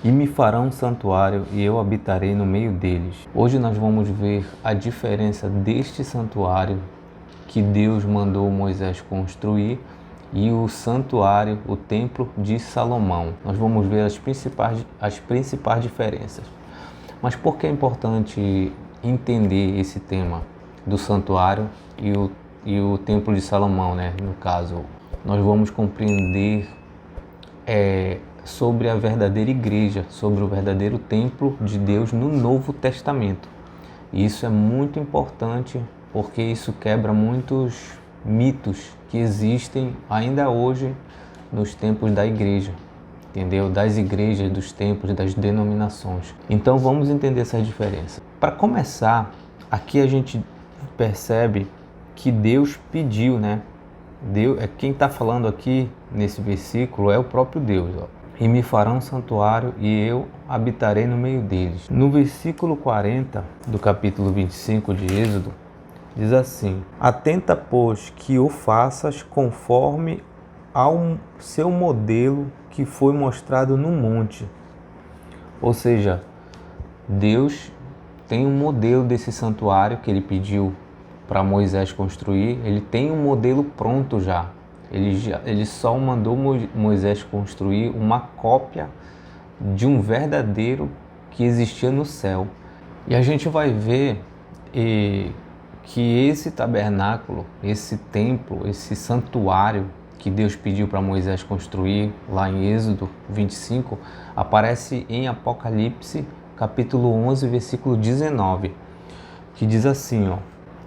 e me farão um santuário e eu habitarei no meio deles. Hoje nós vamos ver a diferença deste santuário que Deus mandou Moisés construir e o santuário, o templo de Salomão. Nós vamos ver as principais diferenças. Mas por que é importante entender esse tema do santuário e o templo de Salomão, né? No caso, nós vamos compreender sobre a verdadeira igreja, sobre o verdadeiro templo de Deus no Novo Testamento. E isso é muito importante porque isso quebra muitos mitos que existem ainda hoje nos tempos da igreja, entendeu? Das igrejas, dos templos, das denominações. Então vamos entender essa diferença. Para começar, aqui a gente percebe que Deus pediu, né? Quem está falando aqui nesse versículo é o próprio Deus, ó. E me farão um santuário e eu habitarei no meio deles. No versículo 40 do capítulo 25 de Êxodo, diz assim: atenta, pois, que o faças conforme ao seu modelo que foi mostrado no monte. Ou seja, Deus tem um modelo desse santuário que ele pediu para Moisés construir. Ele tem um modelo pronto já. Ele só mandou Moisés construir uma cópia de um verdadeiro que existia no céu. E a gente vai ver que esse tabernáculo, esse templo, esse santuário que Deus pediu para Moisés construir lá em Êxodo 25, aparece em Apocalipse capítulo 11, versículo 19, que diz assim, ó: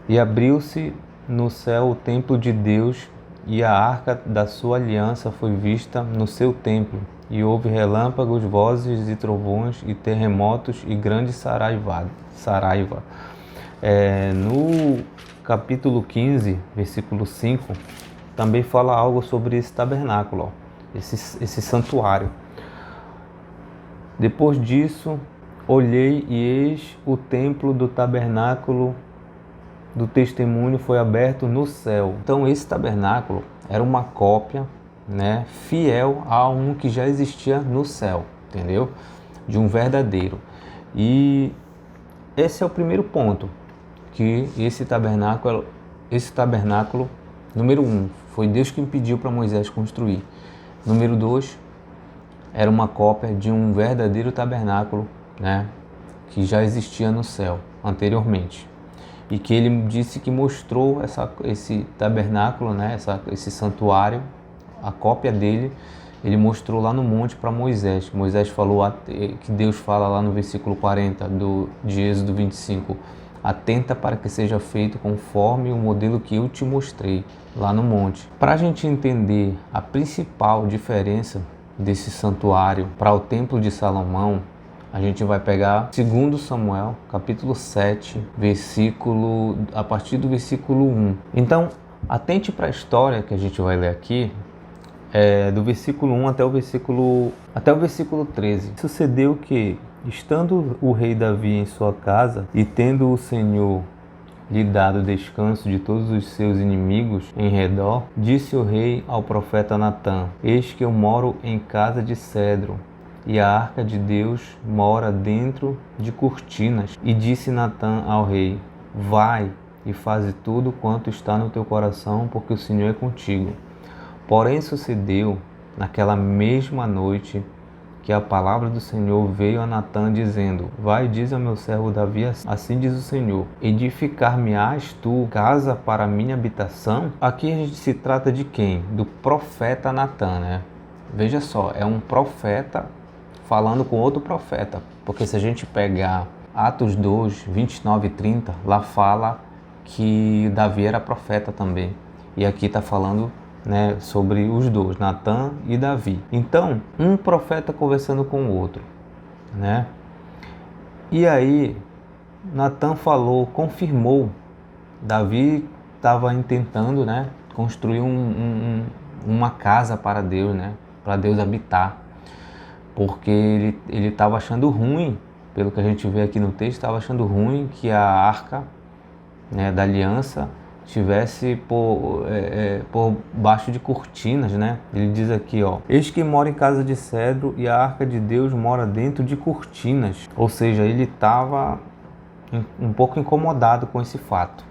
e abriu-se no céu o templo de Deus, e a arca da sua aliança foi vista no seu templo, e houve relâmpagos, vozes e trovões, e terremotos, e grande saraiva. No capítulo 15, versículo 5, também fala algo sobre esse tabernáculo, ó, esse santuário. Depois disso, olhei e eis o templo do tabernáculo do testemunho foi aberto no céu. Então esse tabernáculo era uma cópia, né, fiel a um que já existia no céu, entendeu? De um verdadeiro. E esse é o primeiro ponto, que esse tabernáculo, número 1, foi Deus quem pediu para Moisés construir. Número 2, era uma cópia de um verdadeiro tabernáculo, né, que já existia no céu anteriormente. E que ele disse que mostrou esse tabernáculo, né, esse santuário, a cópia dele, ele mostrou lá no monte para Moisés. Moisés falou, que Deus fala lá no versículo 40 de Êxodo 25, atenta para que seja feito conforme o modelo que eu te mostrei lá no monte. Para a gente entender a principal diferença desse santuário para o templo de Salomão, a gente vai pegar 2 Samuel, capítulo 7, a partir do versículo 1. Então, atente para a história que a gente vai ler aqui, do versículo 1 até o versículo 13. Sucedeu que, estando o rei Davi em sua casa, e tendo o Senhor lhe dado descanso de todos os seus inimigos em redor, disse o rei ao profeta Natã: eis que eu moro em casa de cedro, e a arca de Deus mora dentro de cortinas. E disse Natã ao rei: vai e faze tudo quanto está no teu coração, porque o Senhor é contigo. Porém sucedeu naquela mesma noite que a palavra do Senhor veio a Natã dizendo: vai, diz ao meu servo Davi, assim diz o Senhor, edificar-me-ás tu casa para minha habitação? Aqui a gente se trata de quem? Do profeta Natã, né? Veja só, é um profeta falando com outro profeta, porque se a gente pegar Atos 2, 29 e 30, lá fala que Davi era profeta também. E aqui está falando, né, sobre os dois, Natã e Davi. Então, um profeta conversando com o outro, né? E aí, Natã falou, confirmou. Davi estava intentando, né, construir uma casa para Deus, né, para Deus habitar. Porque ele estava achando ruim, pelo que a gente vê aqui no texto, estava achando ruim que a arca, né, da aliança tivesse por baixo de cortinas, né? Ele diz aqui, ó: eis que mora em casa de cedro e a arca de Deus mora dentro de cortinas. Ou seja, ele estava um pouco incomodado com esse fato.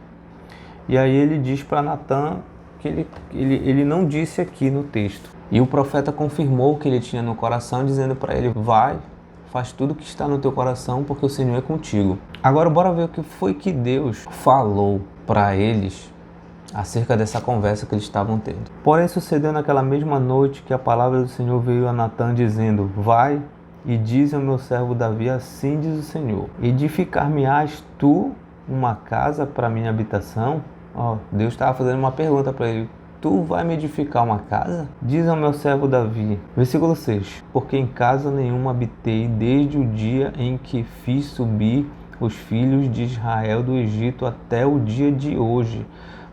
E aí ele diz para Natã que ele não disse aqui no texto. E o profeta confirmou o que ele tinha no coração, dizendo para ele: vai, faz tudo o que está no teu coração, porque o Senhor é contigo. Agora bora ver o que foi que Deus falou para eles acerca dessa conversa que eles estavam tendo. Porém sucedeu naquela mesma noite que a palavra do Senhor veio a Natã dizendo: vai e diz ao meu servo Davi, assim diz o Senhor: edificar-me-ás tu uma casa para minha habitação? Ó, Deus estava fazendo uma pergunta para ele: tu vai me edificar uma casa? Diz ao meu servo Davi. Versículo 6: porque em casa nenhuma habitei desde o dia em que fiz subir os filhos de Israel do Egito até o dia de hoje,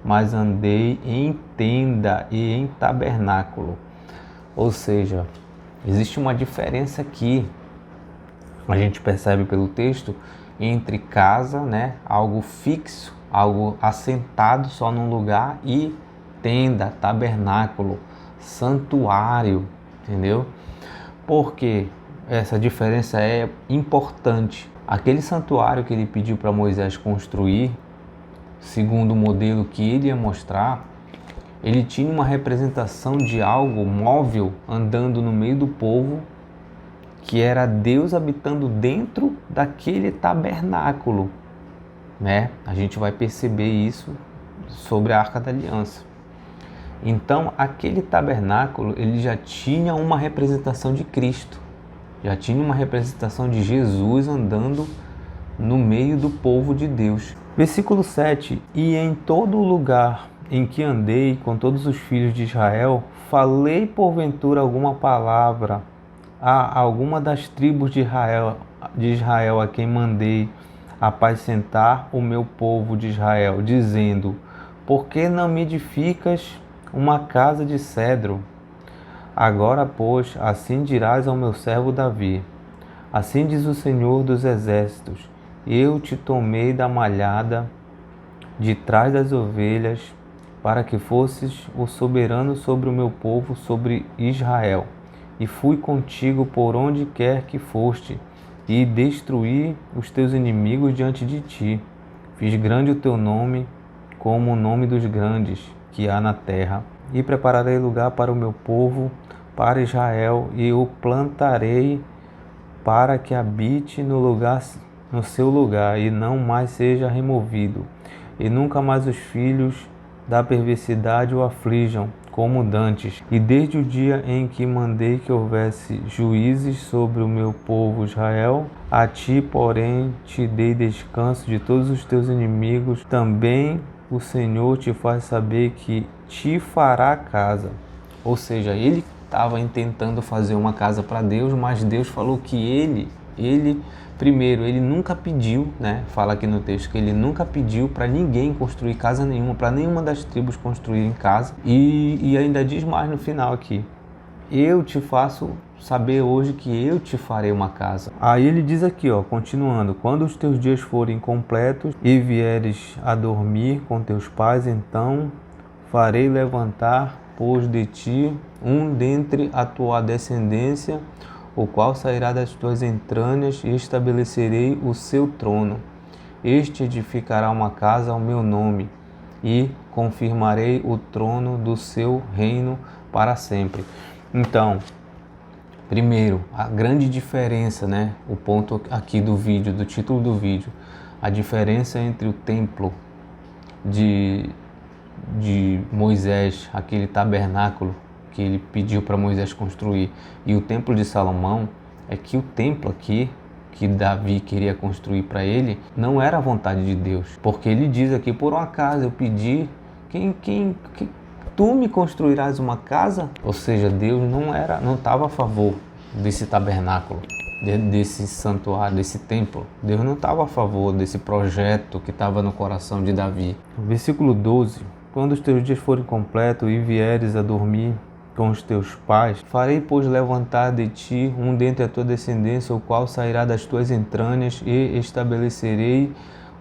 mas andei em tenda e em tabernáculo. Ou seja, existe uma diferença aqui, a gente percebe pelo texto, entre casa, né, algo fixo, algo assentado só num lugar, e tenda, tabernáculo, santuário, entendeu? Porque essa diferença é importante. Aquele santuário que ele pediu para Moisés construir, segundo o modelo que ele ia mostrar, ele tinha uma representação de algo móvel andando no meio do povo, que era Deus habitando dentro daquele tabernáculo, né? A gente vai perceber isso sobre a Arca da Aliança. Então, aquele tabernáculo, ele já tinha uma representação de Cristo, já tinha uma representação de Jesus andando no meio do povo de Deus. Versículo 7: e em todo lugar em que andei com todos os filhos de Israel, falei porventura alguma palavra a alguma das tribos de Israel a quem mandei apacentar o meu povo de Israel, dizendo: por que não me edificas uma casa de cedro? Agora, pois, assim dirás ao meu servo Davi: assim diz o Senhor dos Exércitos: eu te tomei da malhada de trás das ovelhas, para que fosses o soberano sobre o meu povo, sobre Israel. E fui contigo por onde quer que foste, e destruí os teus inimigos diante de ti. Fiz grande o teu nome, como o nome dos grandes que há na terra. E prepararei lugar para o meu povo, para Israel, e o plantarei para que habite no seu lugar, e não mais seja removido. E nunca mais os filhos da perversidade o aflijam, como dantes. E desde o dia em que mandei que houvesse juízes sobre o meu povo Israel, a ti, porém, te dei descanso de todos os teus inimigos. Também o Senhor te faz saber que te fará casa. Ou seja, ele estava tentando fazer uma casa para Deus, mas Deus falou que ele primeiro, ele nunca pediu, né? Fala aqui no texto que ele nunca pediu para ninguém construir casa nenhuma, para nenhuma das tribos construírem casa. E ainda diz mais no final aqui: eu te faço saber hoje que eu te farei uma casa. Aí ele diz aqui, ó, continuando: quando os teus dias forem completos e vieres a dormir com teus pais, então farei levantar, pôs de ti um dentre a tua descendência, o qual sairá das tuas entranhas, e estabelecerei o seu trono. Este edificará uma casa ao meu nome, e confirmarei o trono do seu reino para sempre. Então, primeiro, a grande diferença, né? O ponto aqui do vídeo, do título do vídeo, a diferença entre o templo de Moisés, aquele tabernáculo que ele pediu para Moisés construir, e o templo de Salomão, é que o templo aqui que Davi queria construir para ele não era a vontade de Deus, porque ele diz aqui: por um acaso eu pedi, tu me construirás uma casa? Ou seja, Deus não estava a favor desse tabernáculo, desse santuário, desse templo. Deus não estava a favor desse projeto que estava no coração de Davi. Versículo 12: quando os teus dias forem completos e vieres a dormir com os teus pais, farei, pois, levantar de ti um dentre a tua descendência, o qual sairá das tuas entranhas, e estabelecerei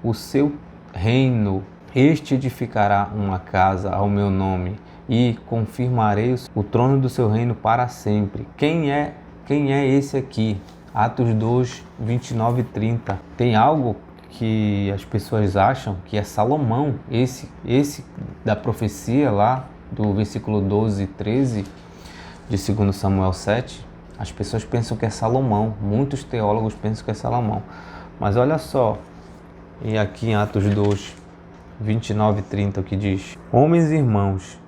o seu reino. Este edificará uma casa ao meu nome e confirmarei o trono do seu reino para sempre. Quem é esse aqui? Atos 2, 29 e 30. Tem algo que as pessoas acham que é Salomão, esse da profecia lá, do versículo 12 e 13 de 2 Samuel 7. As pessoas pensam que é Salomão, muitos teólogos pensam que é Salomão. Mas olha só, e aqui em Atos 2, 29 e 30, o que diz: Homens e irmãos,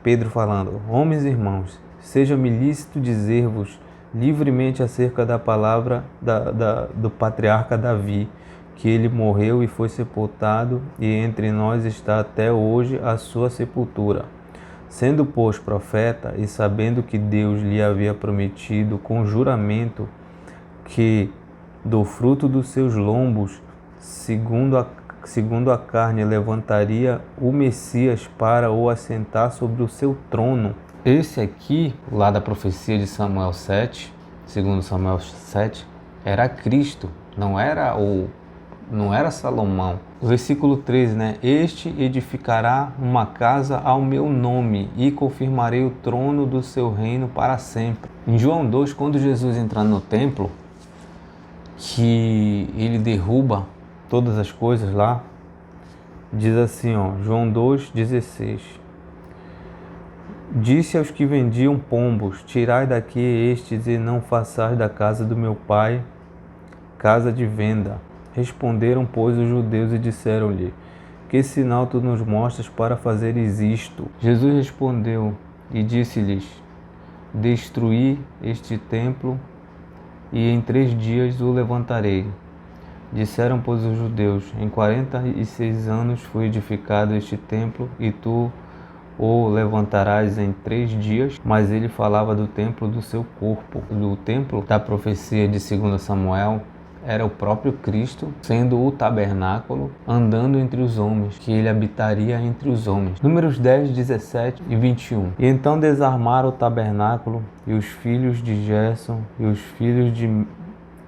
Pedro falando, homens e irmãos, seja-me lícito dizer-vos livremente acerca da palavra do patriarca Davi, que ele morreu e foi sepultado, e entre nós está até hoje a sua sepultura. Sendo, pois, profeta, e sabendo que Deus lhe havia prometido com juramento que do fruto dos seus lombos, segundo a carne, levantaria o Messias para o assentar sobre o seu trono. Esse aqui, lá da profecia de Samuel 7, segundo Samuel 7, era Cristo, não era Salomão. O versículo 13, né? Este edificará uma casa ao meu nome e confirmarei o trono do seu reino para sempre. Em João 2, quando Jesus entra no templo, que ele derruba todas as coisas lá, diz assim, ó, João 2,16. Disse aos que vendiam pombos, tirai daqui estes e não façais da casa do meu pai casa de venda. Responderam, pois, os judeus e disseram-lhe, que sinal tu nos mostras para fazeres isto? Jesus respondeu e disse-lhes, destruí este templo e em 3 dias o levantarei. Disseram, pois, os judeus, em 46 anos foi edificado este templo e tu o levantarás em 3 dias, mas ele falava do templo do seu corpo. Do templo da profecia de 2 Samuel era o próprio Cristo, sendo o tabernáculo, andando entre os homens, que ele habitaria entre os homens. Números 10, 17 e 21. E então desarmaram o tabernáculo, e os filhos de Gerson e os filhos de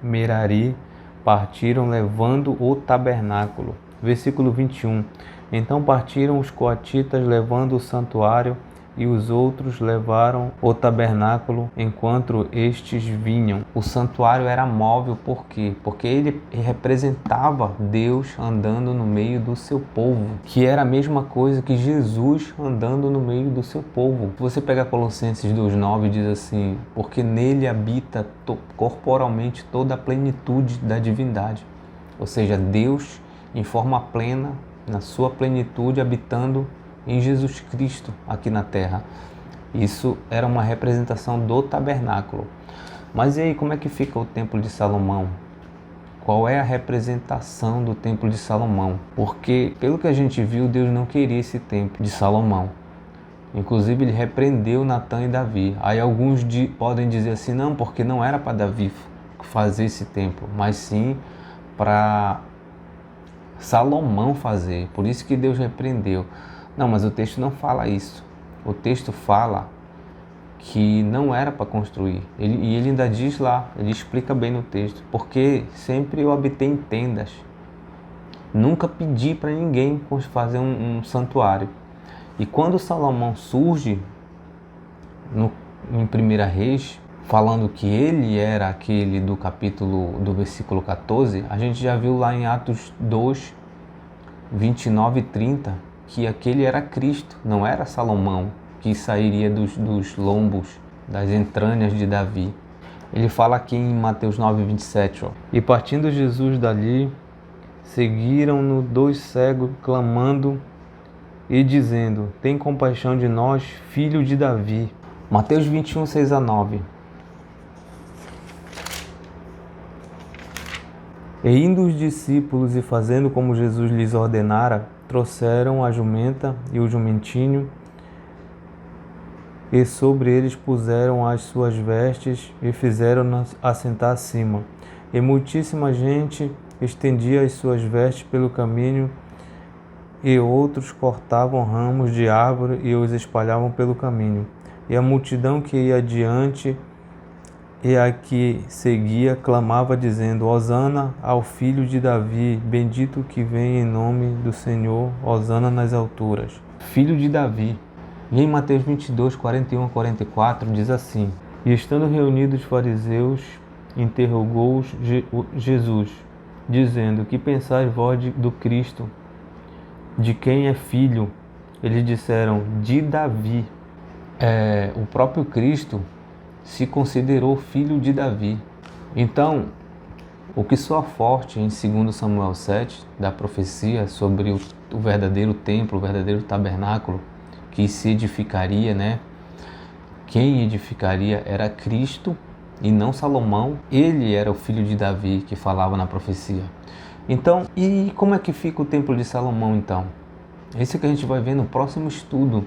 Merari partiram levando o tabernáculo. Versículo 21. Então partiram os coatitas levando o santuário e os outros levaram o tabernáculo enquanto estes vinham. O santuário era móvel, por quê? Porque ele representava Deus andando no meio do seu povo, que era a mesma coisa que Jesus andando no meio do seu povo. Se você pegar Colossenses 2,9, diz assim, porque nele habita corporalmente toda a plenitude da divindade. Ou seja, Deus em forma plena, na sua plenitude, habitando em Jesus Cristo aqui na terra. Isso era uma representação do tabernáculo. Mas e aí, como é que fica o templo de Salomão? Qual é a representação do templo de Salomão? Porque, pelo que a gente viu, Deus não queria esse templo de Salomão. Inclusive, ele repreendeu Natã e Davi. Aí alguns podem dizer assim, não, porque não era para Davi fazer esse templo, mas sim para Salomão fazer. Por isso que Deus repreendeu. Não, mas o texto não fala isso. O texto fala que não era para construir. E ele ainda diz lá, ele explica bem no texto, porque sempre eu habitei em tendas. Nunca pedi para ninguém fazer um santuário. E quando Salomão surge em 1 Reis, falando que ele era aquele do versículo 14, a gente já viu lá em Atos 2, 29 e 30, que aquele era Cristo, não era Salomão, que sairia dos lombos, das entranhas de Davi. Ele fala aqui em Mateus 9, 27, ó. E partindo Jesus dali, seguiram-no 2 cegos, clamando e dizendo, tem compaixão de nós, filho de Davi. Mateus 21, 6 a 9. E indo os discípulos e fazendo como Jesus lhes ordenara, trouxeram a jumenta e o jumentinho, e sobre eles puseram as suas vestes e fizeram-nas assentar acima. E muitíssima gente estendia as suas vestes pelo caminho, e outros cortavam ramos de árvore e os espalhavam pelo caminho. E a multidão que ia adiante e a que seguia clamava dizendo: Hosana ao filho de Davi, bendito que vem em nome do Senhor, Hosana nas alturas. Filho de Davi. E em Mateus 22, 41 a 44 diz assim: E estando reunidos os fariseus, interrogou-os Jesus, dizendo: Que pensais vós do Cristo? De quem é filho? Eles disseram: de Davi. O próprio Cristo se considerou filho de Davi. Então, o que soa forte em 2 Samuel 7, da profecia sobre o verdadeiro templo, o verdadeiro tabernáculo, que se edificaria, né? Quem edificaria era Cristo e não Salomão. Ele era o filho de Davi que falava na profecia. Então, e como é que fica o templo de Salomão então? Esse que a gente vai ver no próximo estudo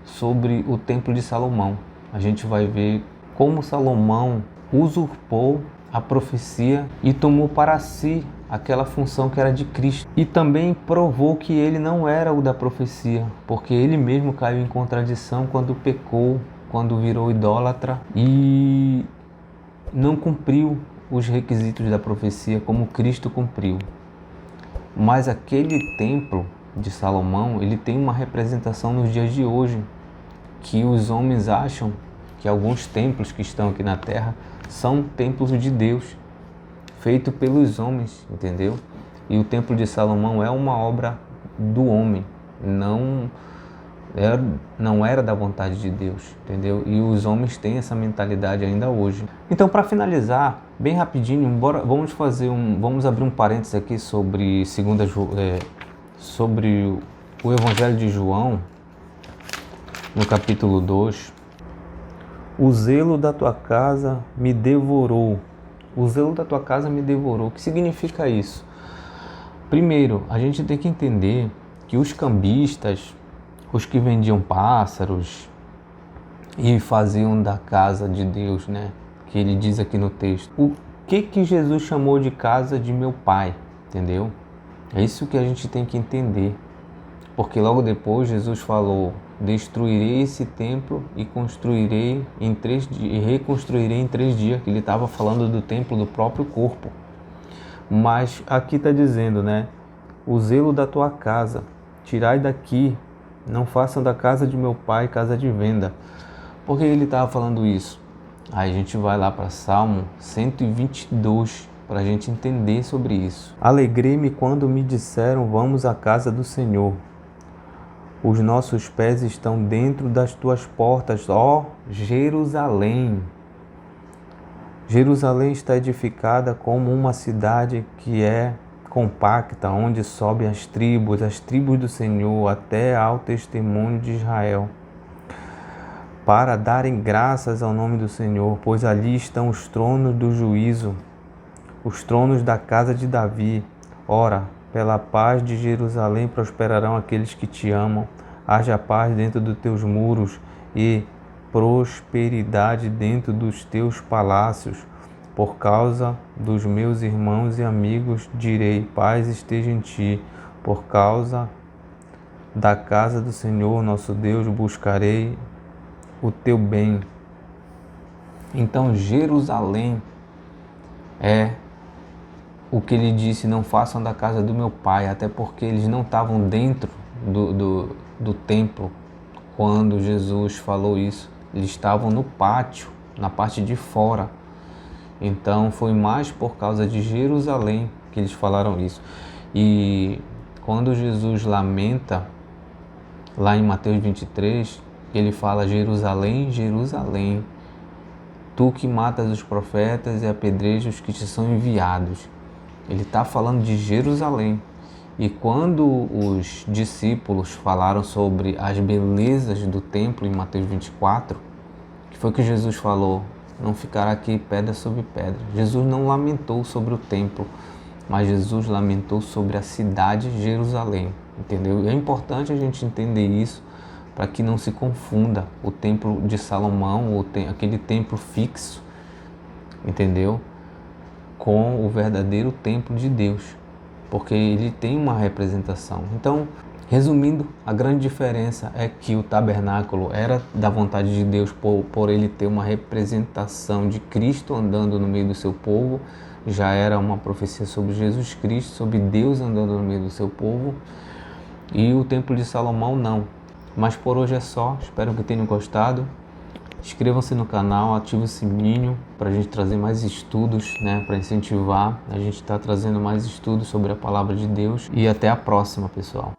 sobre o templo de Salomão. A gente vai ver como Salomão usurpou a profecia e tomou para si aquela função que era de Cristo. E também provou que ele não era o da profecia, porque ele mesmo caiu em contradição quando pecou, quando virou idólatra e não cumpriu os requisitos da profecia como Cristo cumpriu. Mas aquele templo de Salomão, ele tem uma representação nos dias de hoje, que os homens acham que alguns templos que estão aqui na terra são templos de Deus, feito pelos homens, entendeu? E o templo de Salomão é uma obra do homem, não era da vontade de Deus, entendeu? E os homens têm essa mentalidade ainda hoje. Então, para finalizar, bem rapidinho, vamos abrir um parênteses aqui sobre sobre o Evangelho de João, no capítulo 2. O zelo da tua casa me devorou. O zelo da tua casa me devorou. O que significa isso? Primeiro, a gente tem que entender que os cambistas, os que vendiam pássaros e faziam da casa de Deus, né? Que ele diz aqui no texto. O que Jesus chamou de casa de meu pai, entendeu? É isso que a gente tem que entender. Porque logo depois Jesus falou: destruirei esse templo e construirei em 3 dias, e reconstruirei em 3 dias, que ele estava falando do templo do próprio corpo. Mas aqui está dizendo, né? O zelo da tua casa, tirai daqui, não façam da casa de meu pai casa de venda. Por que ele estava falando isso? Aí a gente vai lá para Salmo 122, para a gente entender sobre isso. Alegrei-me quando me disseram: vamos à casa do Senhor. Os nossos pés estão dentro das tuas portas, ó Jerusalém. Jerusalém está edificada como uma cidade que é compacta, onde sobem as tribos do Senhor, até ao testemunho de Israel, para darem graças ao nome do Senhor, pois ali estão os tronos do juízo, os tronos da casa de Davi. Ora, pela paz de Jerusalém prosperarão aqueles que te amam. Haja paz dentro dos teus muros e prosperidade dentro dos teus palácios. Por causa dos meus irmãos e amigos direi: paz esteja em ti. Por causa da casa do Senhor nosso Deus buscarei o teu bem. Então Jerusalém é o que ele disse: não façam da casa do meu pai, até porque eles não estavam dentro do templo quando Jesus falou isso. Eles estavam no pátio, na parte de fora. Então foi mais por causa de Jerusalém que eles falaram isso. E quando Jesus lamenta, lá em Mateus 23, ele fala: Jerusalém, Jerusalém, tu que matas os profetas e apedrejas os que te são enviados. Ele está falando de Jerusalém. E quando os discípulos falaram sobre as belezas do templo em Mateus 24, que foi que Jesus falou: não ficará aqui pedra sobre pedra. Jesus não lamentou sobre o templo, mas Jesus lamentou sobre a cidade de Jerusalém, entendeu? E é importante a gente entender isso para que não se confunda o templo de Salomão, ou aquele templo fixo, entendeu? Com o verdadeiro templo de Deus, porque ele tem uma representação. Então, Resumindo, a grande diferença é que o tabernáculo era da vontade de Deus por ele ter uma representação de Cristo andando no meio do seu povo, já era uma profecia sobre Jesus Cristo, sobre Deus andando no meio do seu povo, e o Templo de Salomão não. Mas por hoje é só, espero que tenham gostado. Inscrevam-se no canal, ativem o sininho para a gente trazer mais estudos, né, para incentivar. A gente está trazendo mais estudos sobre a Palavra de Deus. E até a próxima, pessoal.